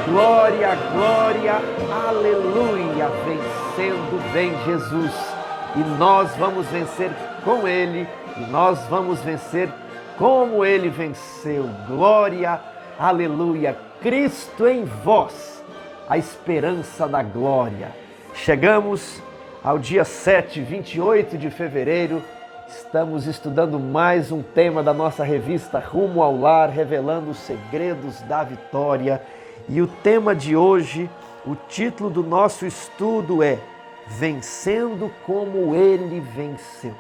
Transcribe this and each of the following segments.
Glória, glória, aleluia! Vencendo vem Jesus e nós vamos vencer com Ele e nós vamos vencer como Ele venceu. Glória, aleluia! Cristo em vós, a esperança da glória. Chegamos ao dia 7, 28 de fevereiro. Estamos estudando mais um tema da nossa revista Rumo ao Lar, revelando os segredos da vitória. E o tema de hoje, o título do nosso estudo é Vencendo como Ele venceu.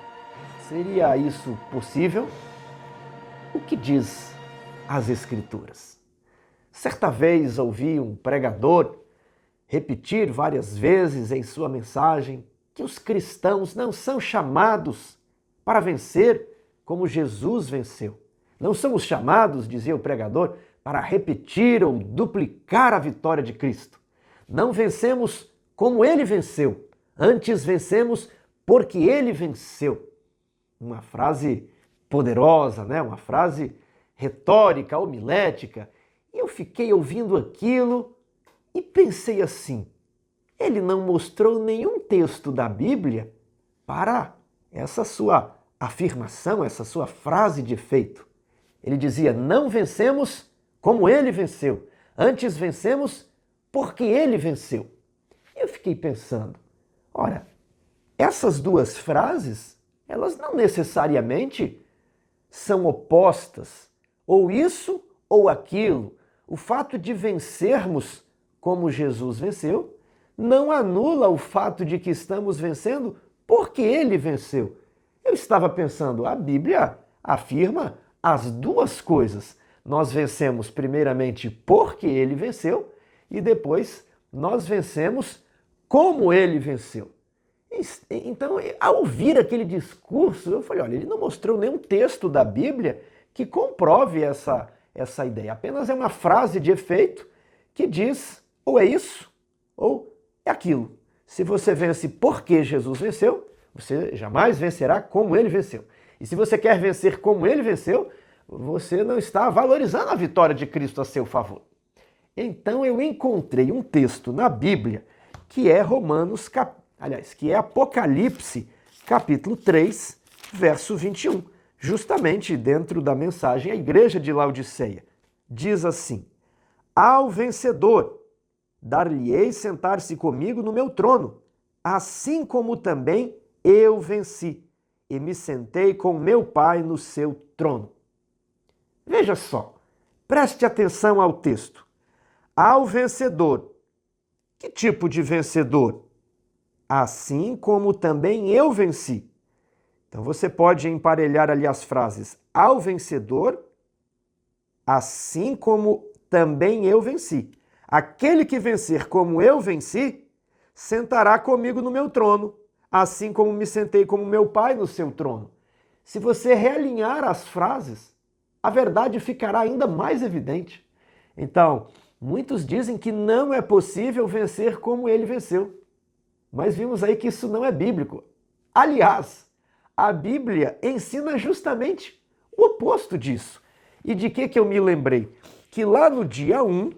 Seria isso possível? O que diz as Escrituras? Certa vez ouvi um pregador repetir várias vezes em sua mensagem que os cristãos não são chamados para vencer como Jesus venceu. Não somos chamados, dizia o pregador, para repetir ou duplicar a vitória de Cristo. Não vencemos como Ele venceu, antes vencemos porque Ele venceu. Uma frase poderosa, né? Uma frase retórica, homilética. E eu fiquei ouvindo aquilo e pensei assim, ele não mostrou nenhum texto da Bíblia para essa sua afirmação, essa sua frase de efeito. Ele dizia, não vencemos como Ele venceu, antes vencemos porque Ele venceu. Eu fiquei pensando, ora, essas duas frases, elas não necessariamente são opostas, ou isso ou aquilo. O fato de vencermos como Jesus venceu não anula o fato de que estamos vencendo porque Ele venceu. Eu estava pensando, a Bíblia afirma as duas coisas. Nós vencemos primeiramente porque Ele venceu e depois nós vencemos como Ele venceu. Então, ao ouvir aquele discurso, eu falei, olha, ele não mostrou nenhum texto da Bíblia que comprove essa ideia. Apenas é uma frase de efeito que diz ou é isso ou é aquilo. Se você vence porque Jesus venceu, você jamais vencerá como Ele venceu. E se você quer vencer como Ele venceu, você não está valorizando a vitória de Cristo a seu favor. Então eu encontrei um texto na Bíblia que é que é Apocalipse, capítulo 3, verso 21, justamente dentro da mensagem à igreja de Laodiceia. Diz assim: ao vencedor dar-lhe-ei sentar-se comigo no meu trono, assim como também eu venci e me sentei com meu Pai no seu trono. Veja só, preste atenção ao texto. Ao vencedor. Que tipo de vencedor? Assim como também eu venci. Então você pode emparelhar ali as frases. Ao vencedor, assim como também eu venci. Aquele que vencer como eu venci, sentará comigo no meu trono, assim como me sentei como meu Pai no seu trono. Se você realinhar as frases, a verdade ficará ainda mais evidente. Então, muitos dizem que não é possível vencer como Ele venceu. Mas vimos aí que isso não é bíblico. Aliás, a Bíblia ensina justamente o oposto disso. E de que eu me lembrei? Que lá no dia 1,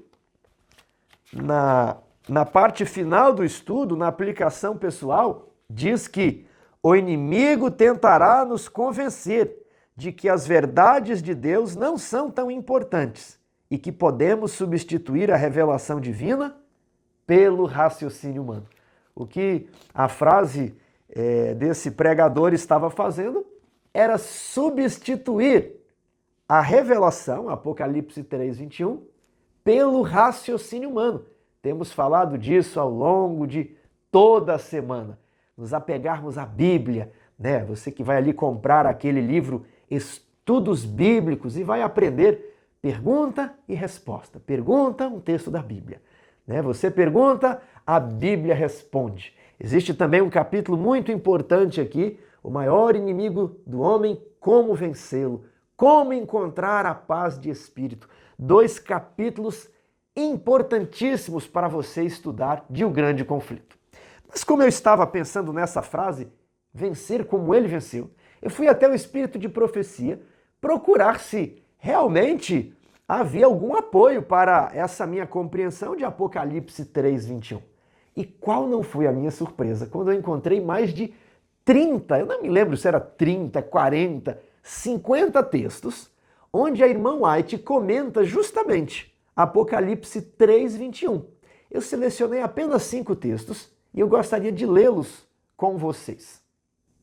na parte final do estudo, na aplicação pessoal, diz que o inimigo tentará nos convencer de que as verdades de Deus não são tão importantes e que podemos substituir a revelação divina pelo raciocínio humano. O que a frase desse pregador estava fazendo era substituir a revelação, Apocalipse 3, 21, pelo raciocínio humano. Temos falado disso ao longo de toda a semana. Nos apegarmos à Bíblia, né? Você que vai ali comprar aquele livro Estudos Bíblicos e vai aprender pergunta e resposta. Pergunta, um texto da Bíblia. Né? Você pergunta, a Bíblia responde. Existe também um capítulo muito importante aqui, o maior inimigo do homem, como vencê-lo, como encontrar a paz de espírito. 2 capítulos importantíssimos para você estudar de O Grande Conflito. Mas como eu estava pensando nessa frase, vencer como Ele venceu, eu fui até o Espírito de Profecia procurar se realmente havia algum apoio para essa minha compreensão de Apocalipse 3:21. E qual não foi a minha surpresa quando eu encontrei mais de 30, eu não me lembro se era 30, 40, 50 textos, onde a irmã White comenta justamente Apocalipse 3:21. Eu selecionei apenas 5 textos e eu gostaria de lê-los com vocês.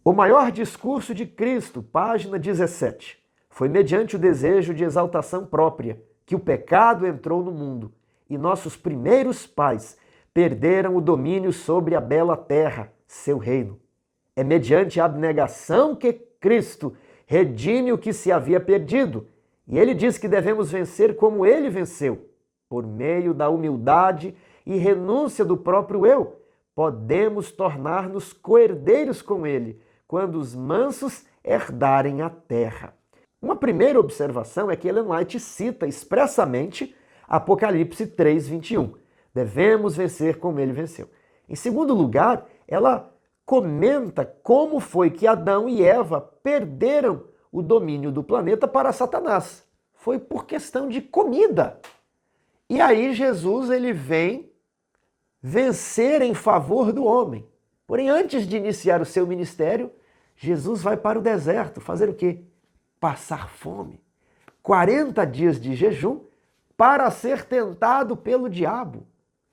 O maior discurso de Cristo, página 17. Foi mediante o desejo de exaltação própria que o pecado entrou no mundo e nossos primeiros pais perderam o domínio sobre a bela terra, seu reino. É mediante a abnegação que Cristo redime o que se havia perdido. E ele diz que devemos vencer como ele venceu. Por meio da humildade e renúncia do próprio eu, podemos tornar-nos coerdeiros com ele, quando os mansos herdarem a terra. Uma primeira observação é que Ellen White cita expressamente Apocalipse 3:21. Devemos vencer como ele venceu. Em segundo lugar, ela comenta como foi que Adão e Eva perderam o domínio do planeta para Satanás. Foi por questão de comida. E aí Jesus ele vem vencer em favor do homem. Porém, antes de iniciar o seu ministério, Jesus vai para o deserto fazer o quê? Passar fome. 40 dias de jejum para ser tentado pelo diabo.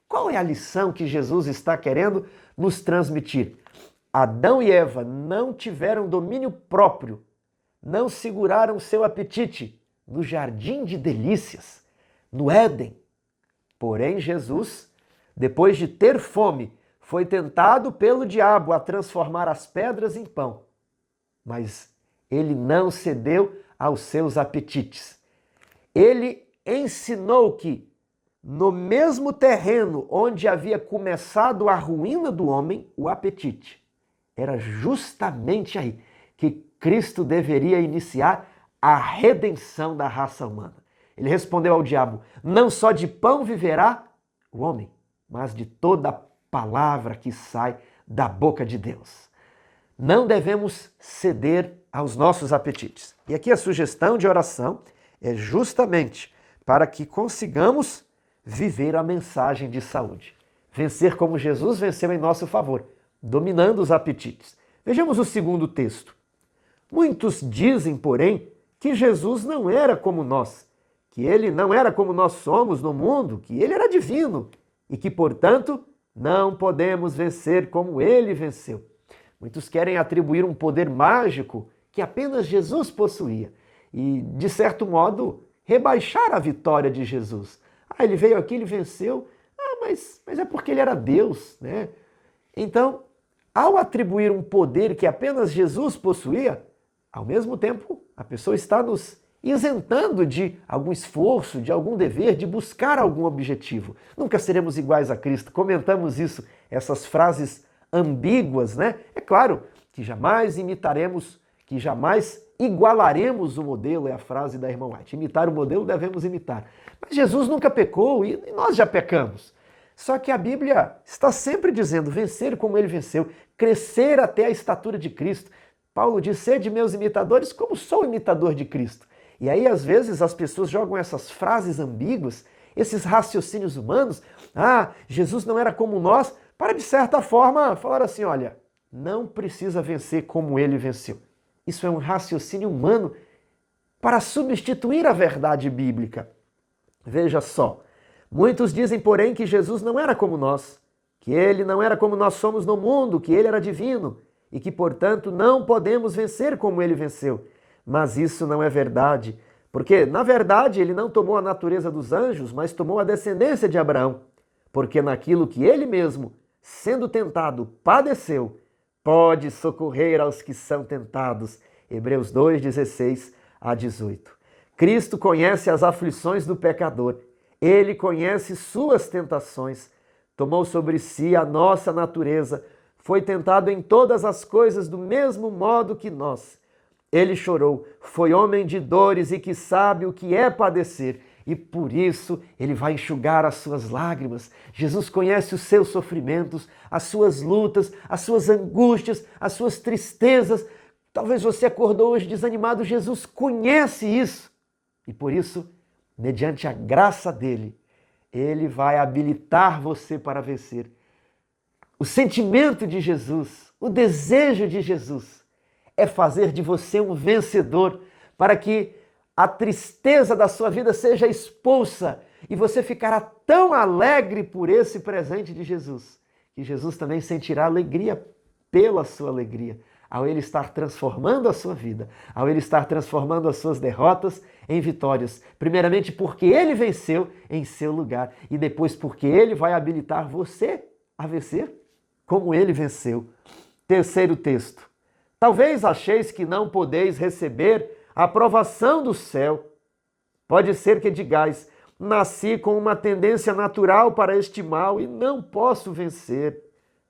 Qual é a lição que Jesus está querendo nos transmitir? Adão e Eva não tiveram domínio próprio, não seguraram seu apetite no jardim de delícias, no Éden. Porém, Jesus, depois de ter fome, foi tentado pelo diabo a transformar as pedras em pão. Mas ele não cedeu aos seus apetites. Ele ensinou que no mesmo terreno onde havia começado a ruína do homem, o apetite, era justamente aí que Cristo deveria iniciar a redenção da raça humana. Ele respondeu ao diabo: não só de pão viverá o homem, mas de toda palavra que sai da boca de Deus. Não devemos ceder aos nossos apetites. E aqui a sugestão de oração é justamente para que consigamos viver a mensagem de saúde. Vencer como Jesus venceu em nosso favor, dominando os apetites. Vejamos o segundo texto. Muitos dizem, porém, que Jesus não era como nós, que ele não era como nós somos no mundo, que ele era divino e que, portanto, não podemos vencer como ele venceu. Muitos querem atribuir um poder mágico que apenas Jesus possuía e, de certo modo, rebaixar a vitória de Jesus. Ele veio aqui, ele venceu, mas é porque ele era Deus, né? Então, ao atribuir um poder que apenas Jesus possuía, ao mesmo tempo, a pessoa está nos isentando de algum esforço, de algum dever, de buscar algum objetivo. Nunca seremos iguais a Cristo. Comentamos isso, essas frases ambíguas, né? É claro que jamais imitaremos, que jamais igualaremos o modelo, é a frase da irmã White. Imitar o modelo devemos imitar. Mas Jesus nunca pecou e nós já pecamos. Só que a Bíblia está sempre dizendo vencer como ele venceu, crescer até a estatura de Cristo. Paulo diz: sede meus imitadores como sou imitador de Cristo. E aí, às vezes, as pessoas jogam essas frases ambíguas, esses raciocínios humanos. Jesus não era como nós, para, de certa forma, falar assim: olha, não precisa vencer como ele venceu. Isso é um raciocínio humano para substituir a verdade bíblica. Veja só, muitos dizem, porém, que Jesus não era como nós, que ele não era como nós somos no mundo, que ele era divino e que, portanto, não podemos vencer como ele venceu. Mas isso não é verdade, porque, na verdade, ele não tomou a natureza dos anjos, mas tomou a descendência de Abraão, porque naquilo que ele mesmo, sendo tentado, padeceu, pode socorrer aos que são tentados. Hebreus 2:16-18. Cristo conhece as aflições do pecador. Ele conhece suas tentações. Tomou sobre si a nossa natureza. Foi tentado em todas as coisas do mesmo modo que nós. Ele chorou, foi homem de dores e que sabe o que é padecer. E por isso ele vai enxugar as suas lágrimas. Jesus conhece os seus sofrimentos, as suas lutas, as suas angústias, as suas tristezas. Talvez você acordou hoje desanimado. Jesus conhece isso. E por isso mediante a graça dele, ele vai habilitar você para vencer. O sentimento de Jesus, o desejo de Jesus é fazer de você um vencedor, para que a tristeza da sua vida seja expulsa e você ficará tão alegre por esse presente de Jesus, que Jesus também sentirá alegria pela sua alegria, ao ele estar transformando a sua vida, ao ele estar transformando as suas derrotas em vitórias. Primeiramente porque ele venceu em seu lugar e depois porque ele vai habilitar você a vencer como ele venceu. Terceiro texto. Talvez acheis que não podeis receber a aprovação do céu. Pode ser que digais: nasci com uma tendência natural para este mal e não posso vencer.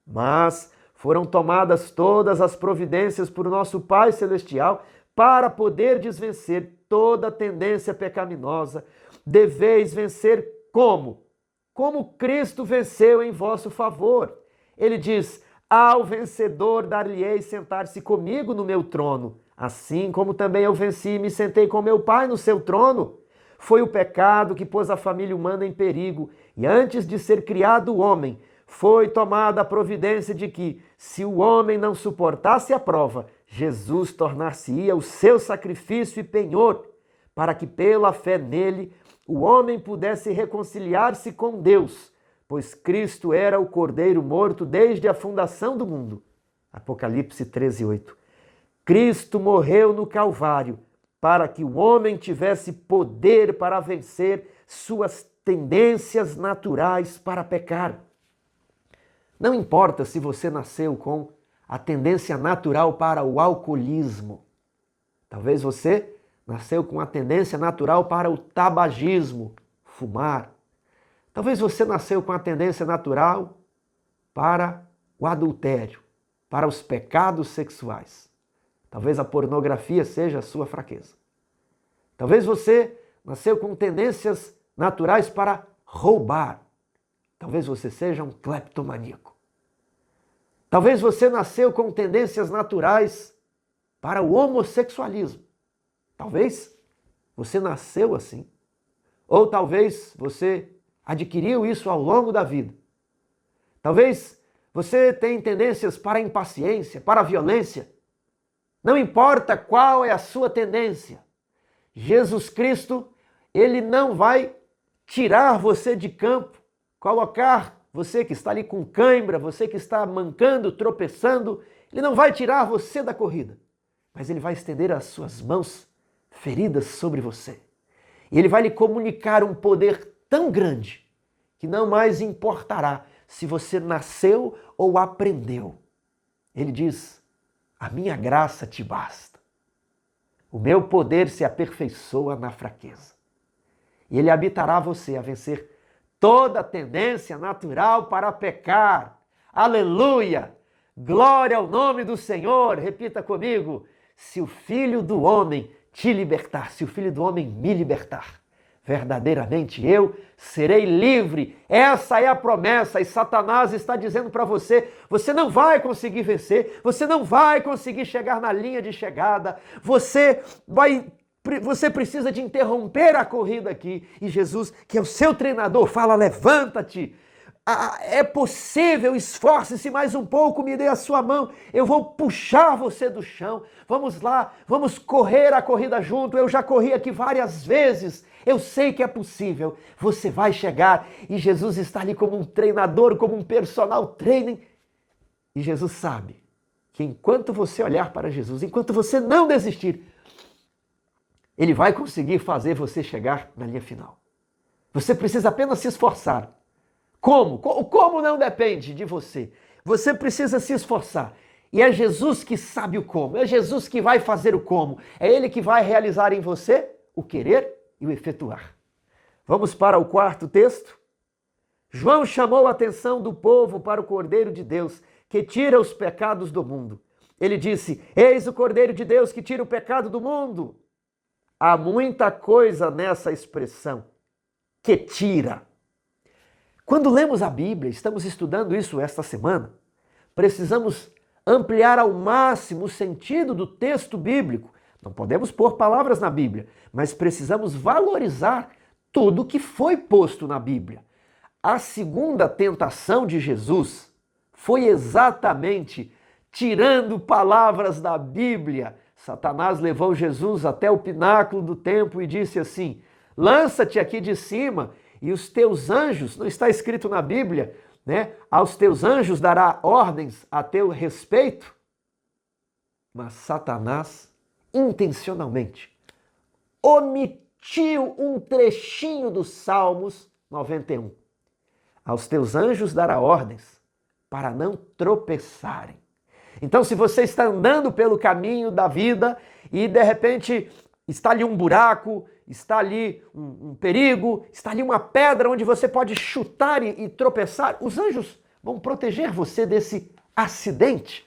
Mas foram tomadas todas as providências por nosso Pai Celestial para poder desvencer toda tendência pecaminosa. Deveis vencer como? Como Cristo venceu em vosso favor. Ele diz: ao vencedor dar-lhe-ei sentar-se comigo no meu trono, assim como também eu venci e me sentei com meu Pai no seu trono. Foi o pecado que pôs a família humana em perigo, e antes de ser criado o homem, foi tomada a providência de que, se o homem não suportasse a prova, Jesus tornar-se-ia o seu sacrifício e penhor, para que pela fé nele o homem pudesse reconciliar-se com Deus, pois Cristo era o Cordeiro morto desde a fundação do mundo. Apocalipse 13:8. Cristo morreu no Calvário para que o homem tivesse poder para vencer suas tendências naturais para pecar. Não importa se você nasceu com a tendência natural para o alcoolismo. Talvez você nasceu com a tendência natural para o tabagismo, fumar. Talvez você nasceu com a tendência natural para o adultério, para os pecados sexuais. Talvez a pornografia seja a sua fraqueza. Talvez você nasceu com tendências naturais para roubar. Talvez você seja um cleptomaníaco. Talvez você nasceu com tendências naturais para o homossexualismo. Talvez você nasceu assim. Ou talvez você adquiriu isso ao longo da vida. Talvez você tenha tendências para a impaciência, para a violência. Não importa qual é a sua tendência, Jesus Cristo, ele não vai tirar você de campo, colocar você que está ali com cãibra, você que está mancando, tropeçando, ele não vai tirar você da corrida, mas ele vai estender as suas mãos feridas sobre você. E ele vai lhe comunicar um poder tão grande que não mais importará se você nasceu ou aprendeu. Ele diz: a minha graça te basta. O meu poder se aperfeiçoa na fraqueza. E ele habitará você a vencer toda tendência natural para pecar. Aleluia! Glória ao nome do Senhor. Repita comigo: se o Filho do Homem te libertar, se o Filho do Homem me libertar, verdadeiramente eu serei livre. Essa é a promessa e Satanás está dizendo para você: você não vai conseguir vencer, você não vai conseguir chegar na linha de chegada, você precisa de interromper a corrida aqui. E Jesus, que é o seu treinador, fala: levanta-te. É possível, esforce-se mais um pouco, me dê a sua mão, eu vou puxar você do chão. Vamos lá, vamos correr a corrida junto. Eu já corri aqui várias vezes, eu sei que é possível. Você vai chegar e Jesus está ali como um treinador, como um personal training. E Jesus sabe que enquanto você olhar para Jesus, enquanto você não desistir, ele vai conseguir fazer você chegar na linha final. Você precisa apenas se esforçar. Como? O como não depende de você. Você precisa se esforçar. E é Jesus que sabe o como. É Jesus que vai fazer o como. É Ele que vai realizar em você o querer e o efetuar. Vamos para o quarto texto. João chamou a atenção do povo para o Cordeiro de Deus, que tira os pecados do mundo. Ele disse: eis o Cordeiro de Deus que tira o pecado do mundo. Há muita coisa nessa expressão, que tira. Quando lemos a Bíblia, estamos estudando isso esta semana, precisamos ampliar ao máximo o sentido do texto bíblico. Não podemos pôr palavras na Bíblia, mas precisamos valorizar tudo que foi posto na Bíblia. A segunda tentação de Jesus foi exatamente tirando palavras da Bíblia. Satanás levou Jesus até o pináculo do templo e disse assim: lança-te aqui de cima e os teus anjos, não está escrito na Bíblia, né? Aos teus anjos dará ordens a teu respeito. Mas Satanás, intencionalmente, omitiu um trechinho dos Salmos 91. Aos teus anjos dará ordens para não tropeçarem. Então, se você está andando pelo caminho da vida e de repente está ali um buraco, está ali um perigo, está ali uma pedra onde você pode chutar e tropeçar, os anjos vão proteger você desse acidente.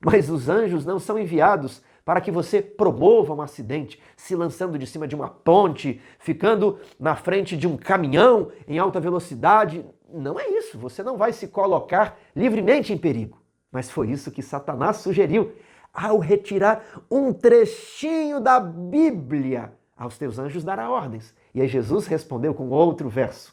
Mas os anjos não são enviados para que você promova um acidente, se lançando de cima de uma ponte, ficando na frente de um caminhão em alta velocidade. Não é isso, você não vai se colocar livremente em perigo. Mas foi isso que Satanás sugeriu ao retirar um trechinho da Bíblia. Aos teus anjos dará ordens. E aí Jesus respondeu com outro verso: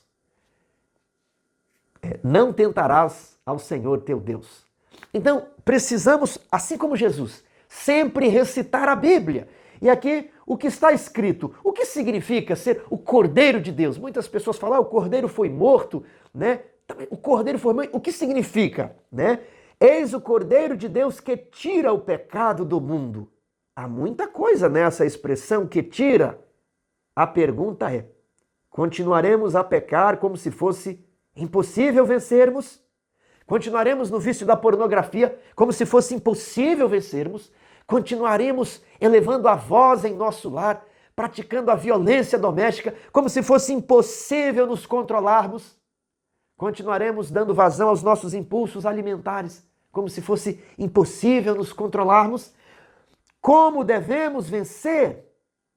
não tentarás ao Senhor teu Deus. Então, precisamos, assim como Jesus, sempre recitar a Bíblia. E aqui, o que está escrito, o que significa ser o Cordeiro de Deus? Muitas pessoas falam, o Cordeiro foi morto, né? O Cordeiro foi morto, o que significa, né? Eis o Cordeiro de Deus que tira o pecado do mundo. Há muita coisa nessa expressão que tira. A pergunta é, continuaremos a pecar como se fosse impossível vencermos? Continuaremos no vício da pornografia como se fosse impossível vencermos? Continuaremos elevando a voz em nosso lar, praticando a violência doméstica como se fosse impossível nos controlarmos? Continuaremos dando vazão aos nossos impulsos alimentares como se fosse impossível nos controlarmos? Como devemos vencer?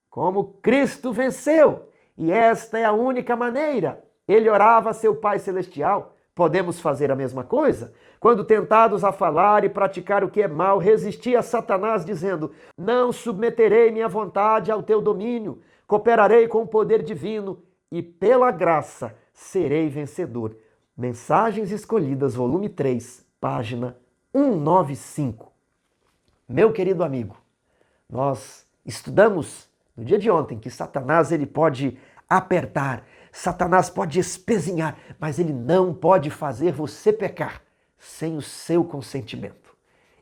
Como Cristo venceu. E esta é a única maneira. Ele orava a seu Pai Celestial. Podemos fazer a mesma coisa? Quando tentados a falar e praticar o que é mal, resisti a Satanás dizendo, não submeterei minha vontade ao teu domínio, cooperarei com o poder divino e pela graça serei vencedor. Mensagens Escolhidas, volume 3, página 195. Meu querido amigo, nós estudamos no dia de ontem que Satanás ele pode apertar, Satanás pode espezinhar, mas ele não pode fazer você pecar sem o seu consentimento.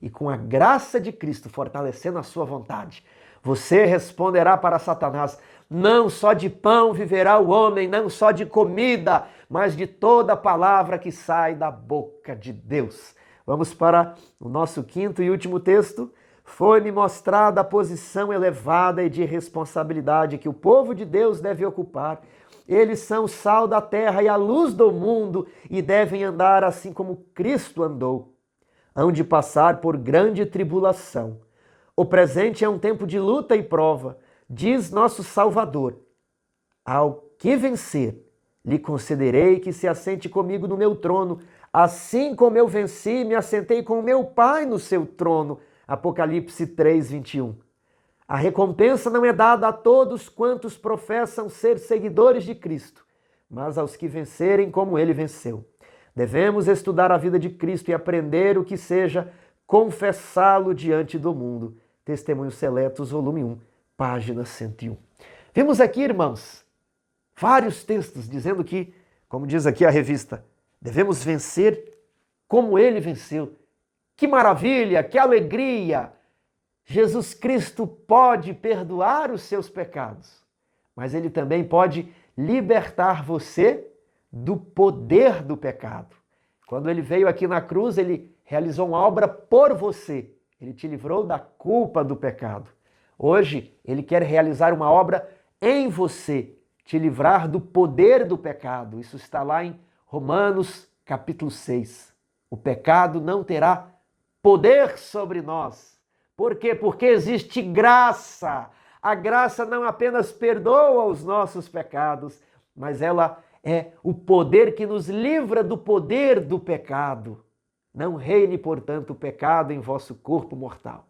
E com a graça de Cristo fortalecendo a sua vontade, você responderá para Satanás, não só de pão viverá o homem, não só de comida, mas de toda palavra que sai da boca de Deus. Vamos para o nosso quinto e último texto. Foi-me mostrada a posição elevada e de responsabilidade que o povo de Deus deve ocupar. Eles são o sal da terra e a luz do mundo e devem andar assim como Cristo andou. Hão de passar por grande tribulação. O presente é um tempo de luta e prova, diz nosso Salvador. Ao que vencer, lhe concederei que se assente comigo no meu trono, assim como eu venci, me assentei com o meu Pai no seu trono. Apocalipse 3, 21. A recompensa não é dada a todos quantos professam ser seguidores de Cristo, mas aos que vencerem como ele venceu. Devemos estudar a vida de Cristo e aprender o que seja confessá-lo diante do mundo. Testemunhos Seletos, volume 1, página 101. Vimos aqui, irmãos, vários textos dizendo que, como diz aqui a revista, devemos vencer como ele venceu. Que maravilha, que alegria! Jesus Cristo pode perdoar os seus pecados, mas ele também pode libertar você do poder do pecado. Quando ele veio aqui na cruz, ele realizou uma obra por você. Ele te livrou da culpa do pecado. Hoje, ele quer realizar uma obra em você, te livrar do poder do pecado. Isso está lá em Romanos, capítulo 6. O pecado não terá poder sobre nós. Por quê? Porque existe graça. A graça não apenas perdoa os nossos pecados, mas ela é o poder que nos livra do poder do pecado. Não reine, portanto, o pecado em vosso corpo mortal.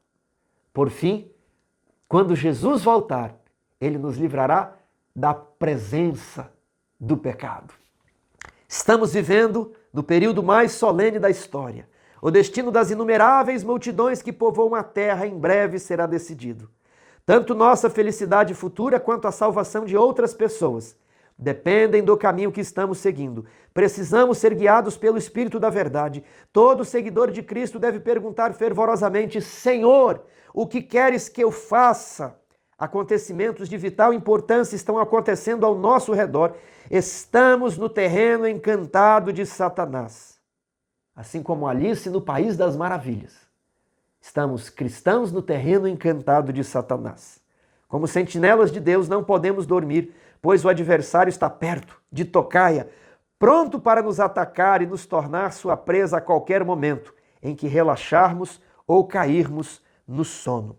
Por fim, quando Jesus voltar, ele nos livrará da presença do pecado. Estamos vivendo no período mais solene da história. O destino das inumeráveis multidões que povoam a terra em breve será decidido. Tanto nossa felicidade futura quanto a salvação de outras pessoas dependem do caminho que estamos seguindo. Precisamos ser guiados pelo Espírito da Verdade. Todo seguidor de Cristo deve perguntar fervorosamente: Senhor, o que queres que eu faça? Acontecimentos de vital importância estão acontecendo ao nosso redor. Estamos no terreno encantado de Satanás. Assim como Alice no País das Maravilhas. Estamos cristãos no terreno encantado de Satanás. Como sentinelas de Deus, não podemos dormir, pois o adversário está perto, de tocaia, pronto para nos atacar e nos tornar sua presa a qualquer momento em que relaxarmos ou cairmos no sono.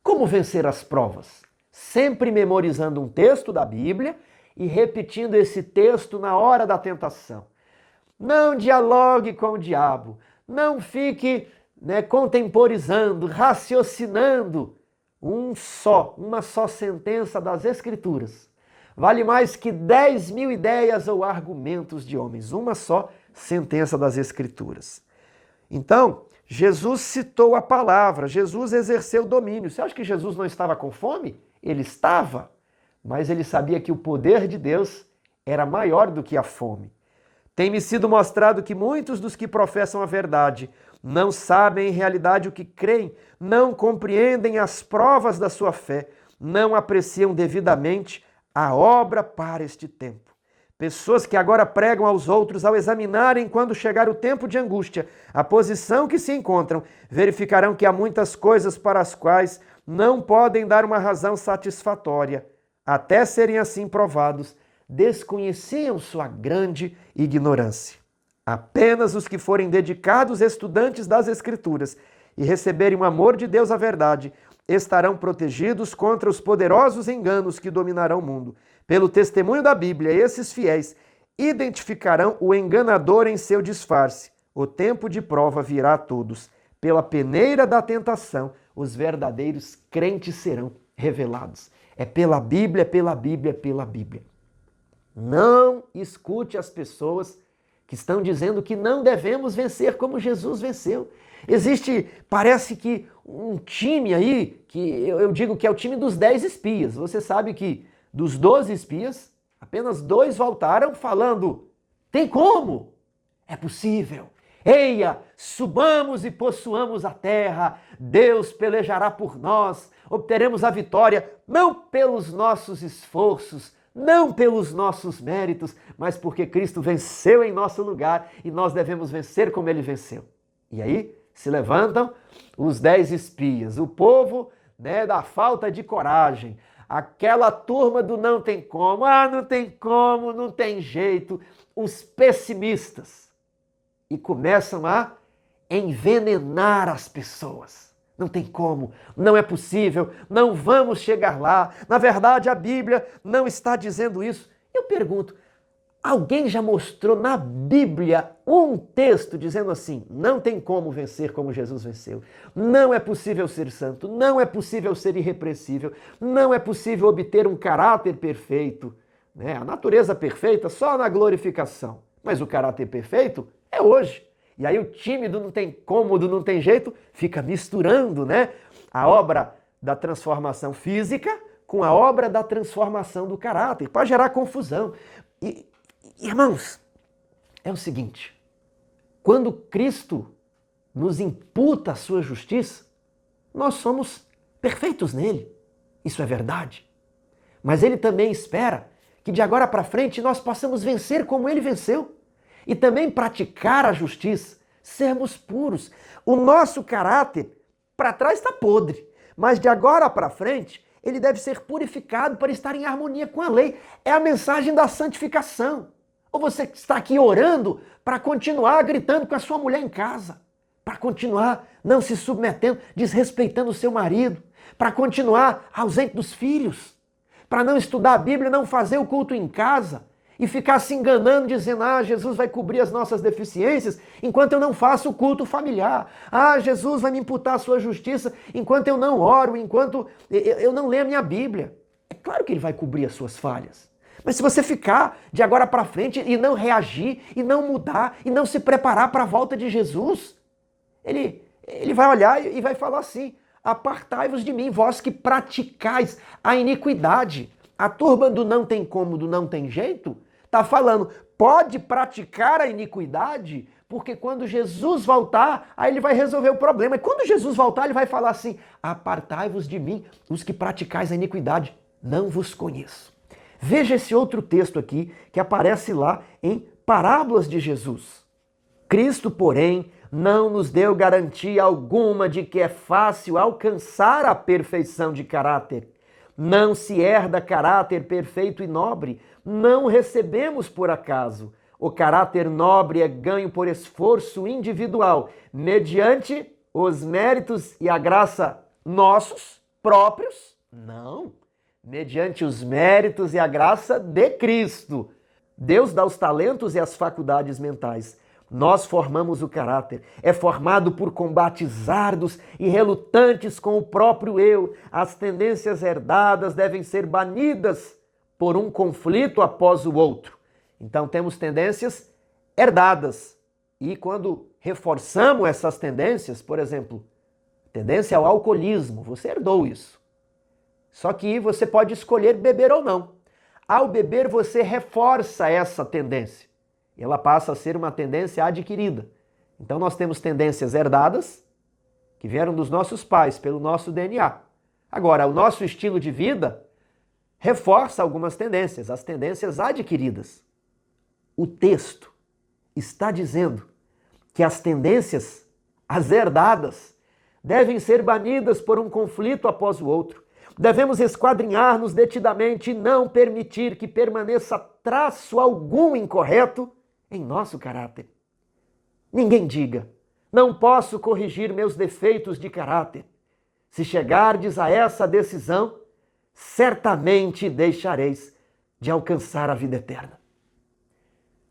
Como vencer as provas? Sempre memorizando um texto da Bíblia e repetindo esse texto na hora da tentação. Não dialogue com o diabo, não fique contemporizando, raciocinando uma só sentença das Escrituras. Vale mais que 10.000 ideias ou argumentos de homens, uma só sentença das Escrituras. Então, Jesus citou a palavra, Jesus exerceu domínio. Você acha que Jesus não estava com fome? Ele estava, mas ele sabia que o poder de Deus era maior do que a fome. Tem-me sido mostrado que muitos dos que professam a verdade não sabem em realidade o que creem, não compreendem as provas da sua fé, não apreciam devidamente a obra para este tempo. Pessoas que agora pregam aos outros, ao examinarem quando chegar o tempo de angústia, a posição que se encontram, verificarão que há muitas coisas para as quais não podem dar uma razão satisfatória. Até serem assim provados, desconheciam sua grande ignorância. Apenas os que forem dedicados estudantes das Escrituras e receberem o amor de Deus à verdade, estarão protegidos contra os poderosos enganos que dominarão o mundo. Pelo testemunho da Bíblia, esses fiéis identificarão o enganador em seu disfarce. O tempo de prova virá a todos. Pela peneira da tentação, os verdadeiros crentes serão revelados. É pela Bíblia, pela Bíblia, pela Bíblia. Não escute as pessoas que estão dizendo que não devemos vencer como Jesus venceu. Existe, parece que um time aí, que eu digo que é o time dos 10 espias. Você sabe que dos 12 espias, apenas 2 voltaram falando: tem como? É possível. Eia, subamos e possuamos a terra. Deus pelejará por nós. Obteremos a vitória, não pelos nossos esforços, não pelos nossos méritos, mas porque Cristo venceu em nosso lugar e nós devemos vencer como ele venceu. E aí se levantam os 10 espias, o povo da falta de coragem, aquela turma do não tem como, não tem como, não tem jeito, os pessimistas. E começam a envenenar as pessoas. Não tem como, não é possível, não vamos chegar lá. Na verdade, a Bíblia não está dizendo isso. Eu pergunto, alguém já mostrou na Bíblia um texto dizendo assim: não tem como vencer como Jesus venceu, não é possível ser santo, não é possível ser irrepreensível, não é possível obter um caráter perfeito, a natureza perfeita só na glorificação, mas o caráter perfeito é hoje. E aí o time do não tem como, do não tem jeito, fica misturando a obra da transformação física com a obra da transformação do caráter, para gerar confusão. E, irmãos, é o seguinte: quando Cristo nos imputa a sua justiça, nós somos perfeitos nele. Isso é verdade. Mas ele também espera que de agora para frente nós possamos vencer como ele venceu. E também praticar a justiça, sermos puros. O nosso caráter para trás está podre, mas de agora para frente ele deve ser purificado para estar em harmonia com a lei. É a mensagem da santificação. Ou você está aqui orando para continuar gritando com a sua mulher em casa, para continuar não se submetendo, desrespeitando o seu marido, para continuar ausente dos filhos, para não estudar a Bíblia, não fazer o culto em casa, e ficar se enganando, dizendo: Jesus vai cobrir as nossas deficiências enquanto eu não faço o culto familiar. Jesus vai me imputar a sua justiça enquanto eu não oro, enquanto eu não leio a minha Bíblia. É claro que ele vai cobrir as suas falhas. Mas se você ficar de agora para frente e não reagir, e não mudar, e não se preparar para a volta de Jesus, ele vai olhar e vai falar assim: apartai-vos de mim, vós que praticais a iniquidade. A turma do não tem como, do não tem jeito, está falando, pode praticar a iniquidade, porque quando Jesus voltar, aí ele vai resolver o problema. E quando Jesus voltar, ele vai falar assim: apartai-vos de mim, os que praticais a iniquidade, não vos conheço. Veja esse outro texto aqui, que aparece lá em Parábolas de Jesus. Cristo, porém, não nos deu garantia alguma de que é fácil alcançar a perfeição de caráter. Não se herda caráter perfeito e nobre, não recebemos por acaso. O caráter nobre é ganho por esforço individual, mediante os méritos e a graça nossos próprios? Não, mediante os méritos e a graça de Cristo. Deus dá os talentos e as faculdades mentais. Nós formamos o caráter. É formado por combates árduos e relutantes com o próprio eu. As tendências herdadas devem ser banidas por um conflito após o outro. Então temos tendências herdadas. E quando reforçamos essas tendências, por exemplo, tendência ao alcoolismo, você herdou isso. Só que você pode escolher beber ou não. Ao beber, você reforça essa tendência. E ela passa a ser uma tendência adquirida. Então nós temos tendências herdadas, que vieram dos nossos pais, pelo nosso DNA. Agora, o nosso estilo de vida reforça algumas tendências, as tendências adquiridas. O texto está dizendo que as tendências, as herdadas, devem ser banidas por um conflito após o outro. Devemos esquadrinhar-nos detidamente e não permitir que permaneça traço algum incorreto em nosso caráter. Ninguém diga: não posso corrigir meus defeitos de caráter. Se chegardes a essa decisão, certamente deixareis de alcançar a vida eterna.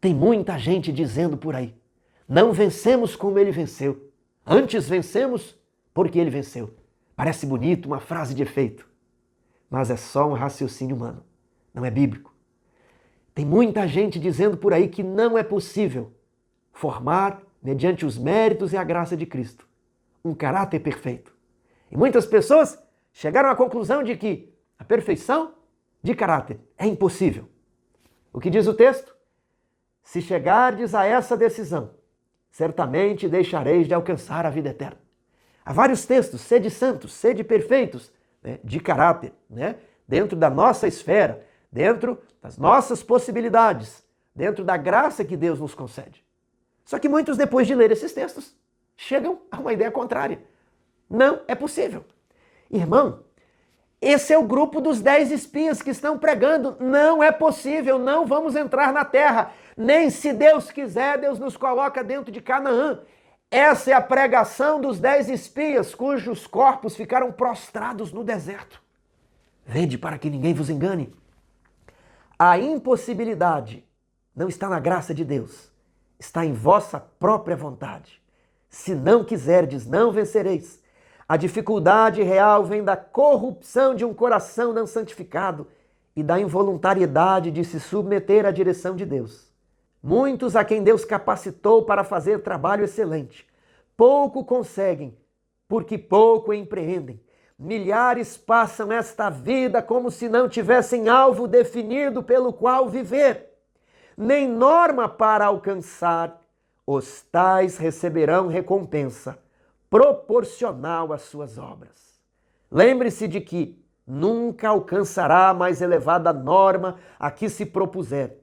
Tem muita gente dizendo por aí: não vencemos como ele venceu, antes vencemos porque ele venceu. Parece bonito, uma frase de efeito, mas é só um raciocínio humano, não é bíblico. Tem muita gente dizendo por aí que não é possível formar, mediante os méritos e a graça de Cristo, um caráter perfeito. E muitas pessoas chegaram à conclusão de que a perfeição de caráter é impossível. O que diz o texto? Se chegardes a essa decisão, certamente deixareis de alcançar a vida eterna. Há vários textos: sede santos, sede perfeitos, de caráter, dentro da nossa esfera, dentro das nossas possibilidades, dentro da graça que Deus nos concede. Só que muitos, depois de ler esses textos, chegam a uma ideia contrária. Não é possível. Irmão, esse é o grupo dos 10 espias que estão pregando: não é possível, não vamos entrar na terra. Nem se Deus quiser, Deus nos coloca dentro de Canaã. Essa é a pregação dos 10 espias, cujos corpos ficaram prostrados no deserto. Vede para que ninguém vos engane. A impossibilidade não está na graça de Deus, está em vossa própria vontade. Se não quiserdes, não vencereis. A dificuldade real vem da corrupção de um coração não santificado e da involuntariedade de se submeter à direção de Deus. Muitos a quem Deus capacitou para fazer trabalho excelente, pouco conseguem, porque pouco empreendem. Milhares passam esta vida como se não tivessem alvo definido pelo qual viver, nem norma para alcançar. Os tais receberão recompensa proporcional às suas obras. Lembre-se de que nunca alcançará a mais elevada norma a que se propuser.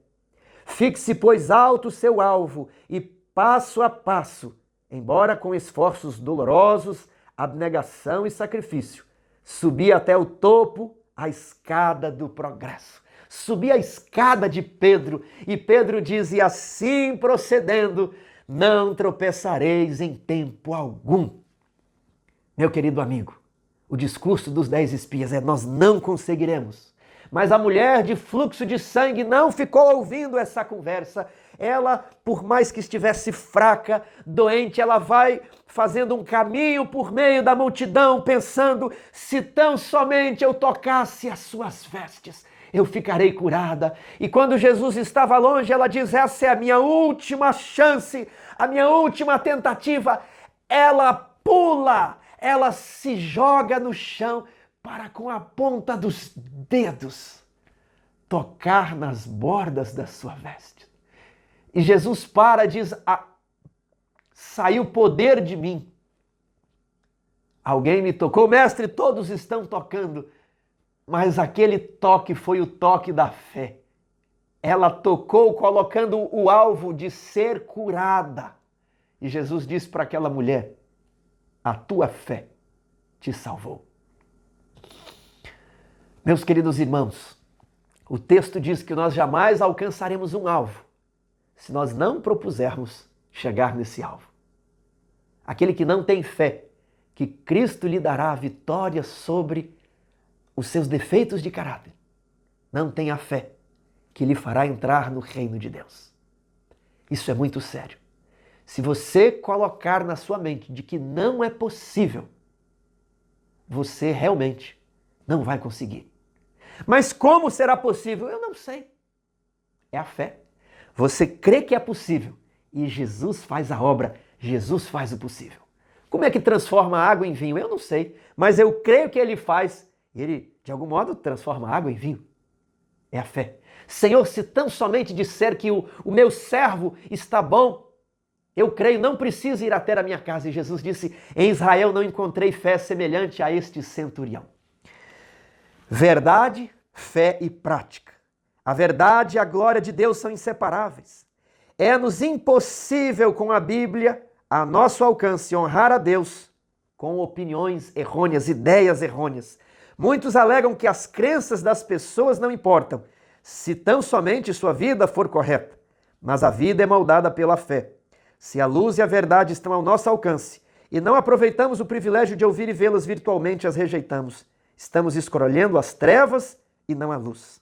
Fixe, pois, alto o seu alvo e, passo a passo, embora com esforços dolorosos, abnegação e sacrifício, subir até o topo a escada do progresso. Subir a escada de Pedro, e Pedro diz: e assim procedendo, não tropeçareis em tempo algum. Meu querido amigo, o discurso dos 10 espias é: nós não conseguiremos. Mas a mulher de fluxo de sangue não ficou ouvindo essa conversa. Ela, por mais que estivesse fraca, doente, ela vai fazendo um caminho por meio da multidão, pensando: se tão somente eu tocasse as suas vestes, eu ficarei curada. E quando Jesus estava longe, ela diz: essa é a minha última chance, a minha última tentativa. Ela pula, ela se joga no chão para com a ponta dos dedos tocar nas bordas da sua veste. E Jesus para e diz: saiu poder de mim. Alguém me tocou, mestre, todos estão tocando, mas aquele toque foi o toque da fé. Ela tocou colocando o alvo de ser curada. E Jesus disse para aquela mulher: a tua fé te salvou. Meus queridos irmãos, o texto diz que nós jamais alcançaremos um alvo se nós não propusermos chegar nesse alvo. Aquele que não tem fé que Cristo lhe dará a vitória sobre os seus defeitos de caráter, não tem a fé que lhe fará entrar no reino de Deus. Isso é muito sério. Se você colocar na sua mente de que não é possível, você realmente não vai conseguir. Mas como será possível? Eu não sei. É a fé. Você crê que é possível e Jesus faz a obra, Jesus faz o possível. Como é que transforma a água em vinho? Eu não sei, mas eu creio que Ele faz. Ele, de algum modo, transforma a água em vinho. É a fé. Senhor, se tão somente disser que o meu servo está bom, eu creio, não preciso ir até a minha casa. E Jesus disse: em Israel não encontrei fé semelhante a este centurião. Verdade, fé e prática. A verdade e a glória de Deus são inseparáveis. É-nos impossível com a Bíblia, a nosso alcance, honrar a Deus com opiniões errôneas, ideias errôneas. Muitos alegam que as crenças das pessoas não importam, se tão somente sua vida for correta. Mas a vida é moldada pela fé. Se a luz e a verdade estão ao nosso alcance e não aproveitamos o privilégio de ouvir e vê-las virtualmente, as rejeitamos. Estamos escolhendo as trevas e não a luz.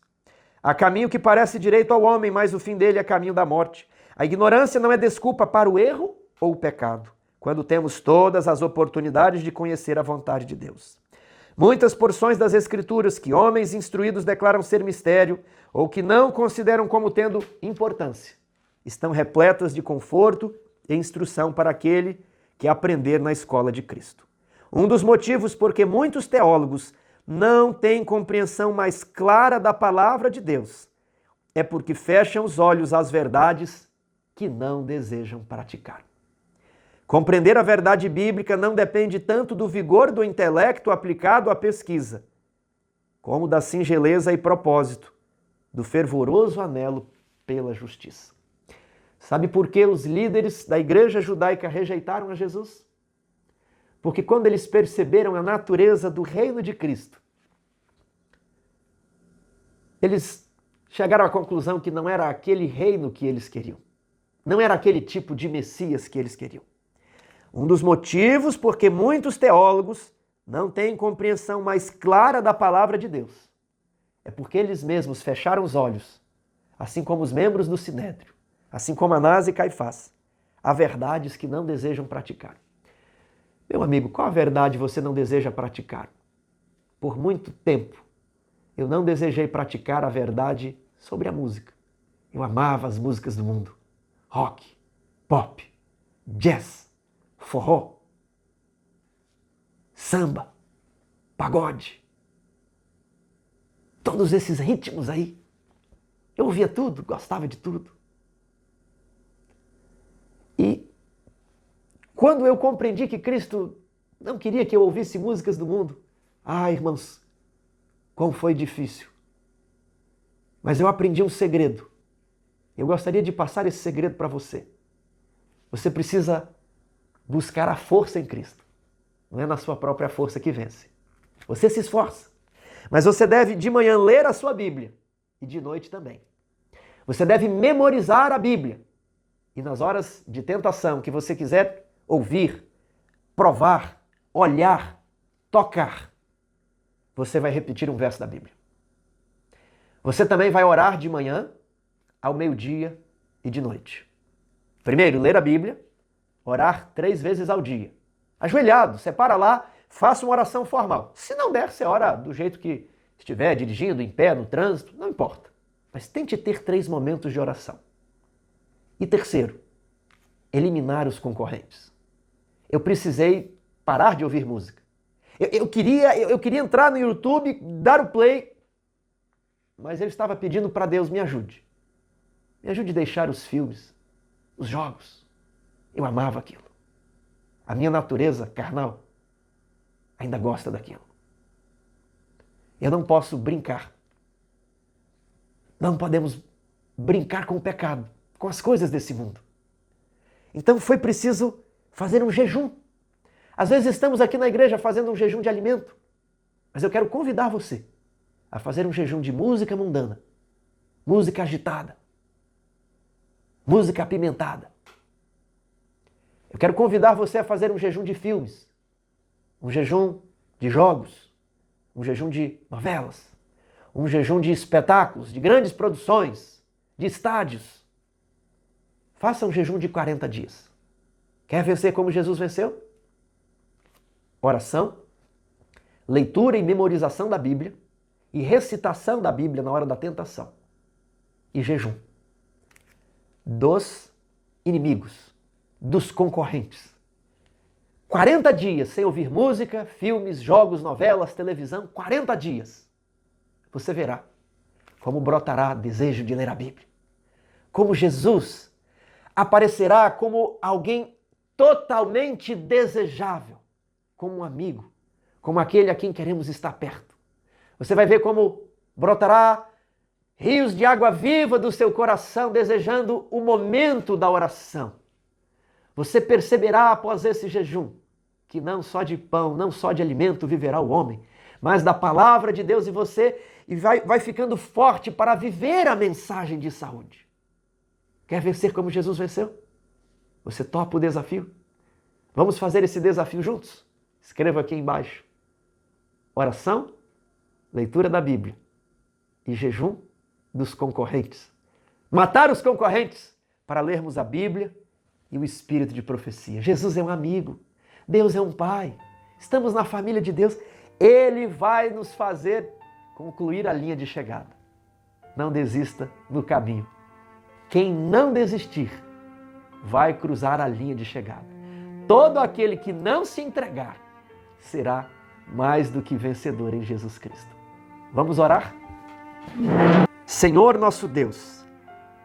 Há caminho que parece direito ao homem, mas o fim dele é caminho da morte. A ignorância não é desculpa para o erro ou o pecado, quando temos todas as oportunidades de conhecer a vontade de Deus. Muitas porções das Escrituras que homens instruídos declaram ser mistério ou que não consideram como tendo importância, estão repletas de conforto e instrução para aquele que aprender na escola de Cristo. Um dos motivos por que muitos teólogos não têm compreensão mais clara da palavra de Deus é porque fecham os olhos às verdades que não desejam praticar. Compreender a verdade bíblica não depende tanto do vigor do intelecto aplicado à pesquisa, como da singeleza e propósito, do fervoroso anelo pela justiça. Sabe por que os líderes da igreja judaica rejeitaram a Jesus? Porque quando eles perceberam a natureza do reino de Cristo, eles chegaram à conclusão que não era aquele reino que eles queriam. Não era aquele tipo de Messias que eles queriam. Um dos motivos porque muitos teólogos não têm compreensão mais clara da palavra de Deus é porque eles mesmos fecharam os olhos, assim como os membros do Sinédrio, assim como Anás e Caifás, a verdades que não desejam praticar. Meu amigo, qual a verdade você não deseja praticar? Por muito tempo, eu não desejei praticar a verdade sobre a música. Eu amava as músicas do mundo. Rock, pop, jazz, forró, samba, pagode. Todos esses ritmos aí. Eu ouvia tudo, gostava de tudo. E quando eu compreendi que Cristo não queria que eu ouvisse músicas do mundo, irmãos, como foi difícil. Mas eu aprendi um segredo. Eu gostaria de passar esse segredo para você. Você precisa buscar a força em Cristo. Não é na sua própria força que vence. Você se esforça. Mas você deve de manhã ler a sua Bíblia e de noite também. Você deve memorizar a Bíblia. E nas horas de tentação que você quiser ouvir, provar, olhar, tocar, você vai repetir um verso da Bíblia. Você também vai orar de manhã, ao meio-dia e de noite. Primeiro, ler a Bíblia, orar 3 vezes ao dia. Ajoelhado, separa lá, faça uma oração formal. Se não der, você ora do jeito que estiver dirigindo, em pé, no trânsito, não importa. Mas tente ter 3 momentos de oração. E terceiro, eliminar os concorrentes. Eu precisei parar de ouvir música. Eu queria entrar no YouTube, dar o play, mas eu estava pedindo para Deus, me ajude. Me ajude a deixar os filmes, os jogos. Eu amava aquilo. A minha natureza carnal ainda gosta daquilo. Eu não posso brincar. Não podemos brincar com o pecado, com as coisas desse mundo. Então foi preciso fazer um jejum. Às vezes estamos aqui na igreja fazendo um jejum de alimento, mas eu quero convidar você a fazer um jejum de música mundana, música agitada, música apimentada. Eu quero convidar você a fazer um jejum de filmes, um jejum de jogos, um jejum de novelas, um jejum de espetáculos, de grandes produções, de estádios. Faça um jejum de 40 dias. Quer vencer como Jesus venceu? Oração, leitura e memorização da Bíblia e recitação da Bíblia na hora da tentação. E jejum dos inimigos, dos concorrentes. 40 dias sem ouvir música, filmes, jogos, novelas, televisão, 40 dias. Você verá como brotará desejo de ler a Bíblia. Como Jesus aparecerá como alguém totalmente desejável, como um amigo, como aquele a quem queremos estar perto. Você vai ver como brotará rios de água viva do seu coração, desejando o momento da oração. Você perceberá após esse jejum que não só de pão, não só de alimento viverá o homem, mas da palavra de Deus e vai ficando forte para viver a mensagem de saúde. Quer vencer como Jesus venceu? Você topa o desafio? Vamos fazer esse desafio juntos? Escreva aqui embaixo. Oração, leitura da Bíblia e jejum dos concorrentes. Matar os concorrentes para lermos a Bíblia e o espírito de profecia. Jesus é um amigo. Deus é um pai. Estamos na família de Deus. Ele vai nos fazer concluir a linha de chegada. Não desista no caminho. Quem não desistir vai cruzar a linha de chegada. Todo aquele que não se entregar será mais do que vencedor em Jesus Cristo. Vamos orar? Senhor nosso Deus,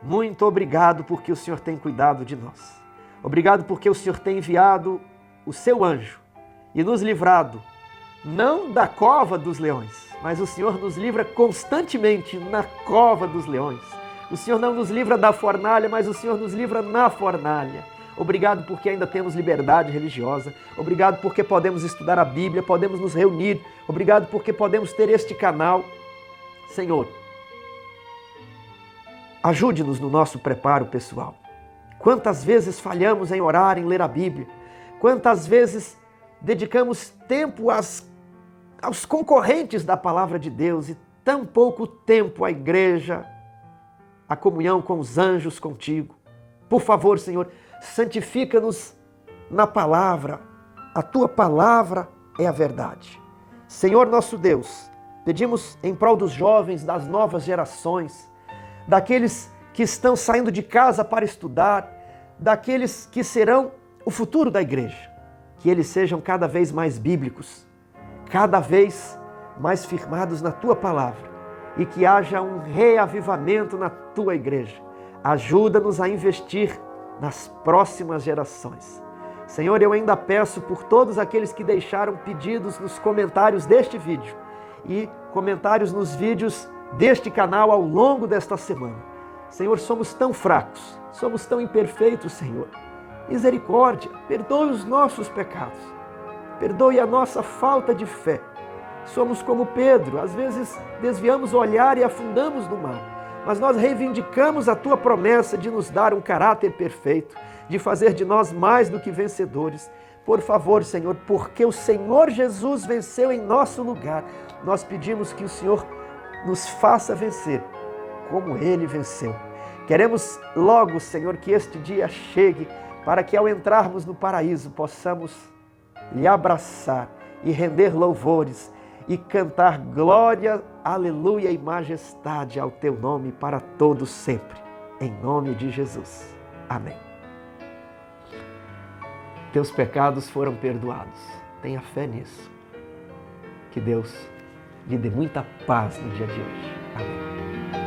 muito obrigado porque o Senhor tem cuidado de nós. Obrigado porque o Senhor tem enviado o seu anjo e nos livrado, não da cova dos leões, mas o Senhor nos livra constantemente na cova dos leões. O Senhor não nos livra da fornalha, mas o Senhor nos livra na fornalha. Obrigado porque ainda temos liberdade religiosa. Obrigado porque podemos estudar a Bíblia, podemos nos reunir. Obrigado porque podemos ter este canal. Senhor, ajude-nos no nosso preparo pessoal. Quantas vezes falhamos em orar, em ler a Bíblia? Quantas vezes dedicamos tempo aos concorrentes da palavra de Deus e tão pouco tempo à igreja, à comunhão com os anjos contigo? Por favor, Senhor, santifica-nos na palavra. A tua palavra é a verdade. Senhor nosso Deus, pedimos em prol dos jovens, das novas gerações, daqueles que estão saindo de casa para estudar, daqueles que serão o futuro da igreja, que eles sejam cada vez mais bíblicos, cada vez mais firmados na tua palavra e que haja um reavivamento na tua igreja. Ajuda-nos a investir nas próximas gerações. Senhor, eu ainda peço por todos aqueles que deixaram pedidos nos comentários deste vídeo e comentários nos vídeos deste canal ao longo desta semana. Senhor, somos tão fracos, somos tão imperfeitos, Senhor. Misericórdia, perdoe os nossos pecados, perdoe a nossa falta de fé. Somos como Pedro, às vezes desviamos o olhar e afundamos no mar, mas nós reivindicamos a tua promessa de nos dar um caráter perfeito, de fazer de nós mais do que vencedores. Por favor, Senhor, porque o Senhor Jesus venceu em nosso lugar, nós pedimos que o Senhor nos faça vencer como Ele venceu. Queremos logo, Senhor, que este dia chegue para que ao entrarmos no paraíso possamos lhe abraçar e render louvores e cantar glória, aleluia e majestade ao teu nome para todos sempre. Em nome de Jesus. Amém. Teus pecados foram perdoados. Tenha fé nisso. Que Deus lhe dê muita paz no dia de hoje. Amém.